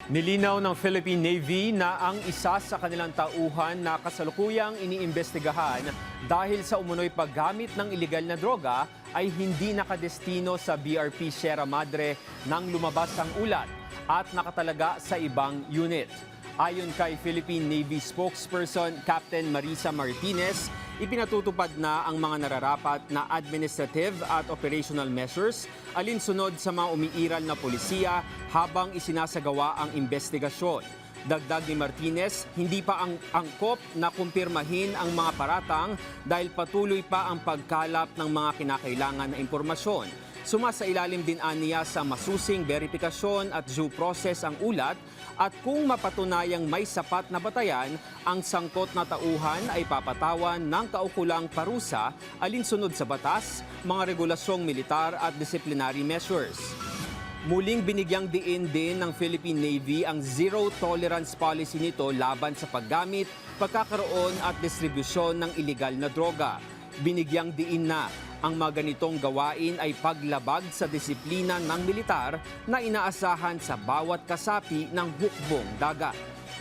Nilinaw ng Philippine Navy na ang isa sa kanilang tauhan na kasalukuyang iniimbestigahan dahil sa umunoy paggamit ng ilegal na droga ay hindi nakadestino sa BRP Sierra Madre nang lumabas ang ulat at nakatalaga sa ibang unit. Ayon kay Philippine Navy spokesperson Captain Marisa Martinez, ipinatutupad na ang mga nararapat na administrative at operational measures alinsunod sa mga umiiral na polisiya habang isinasagawa ang investigasyon. Dagdag ni Martinez, hindi pa ang angkop na kumpirmahin ang mga paratang dahil patuloy pa ang pagkalap ng mga kinakailangan na impormasyon. Sumasailalim din aniya sa masusing verifikasyon at due process ang ulat at kung mapatunayang may sapat na batayan, ang sangkot na tauhan ay papatawan ng kaukulang parusa alinsunod sa batas, mga regulasyong militar at disciplinary measures. Muling binigyang diin din ng Philippine Navy ang zero tolerance policy nito laban sa paggamit, pagkakaroon at distribusyon ng ilegal na droga. Binigyang diin na ang mga ganitong gawain ay paglabag sa disiplina ng militar na inaasahan sa bawat kasapi ng hukbong dagat.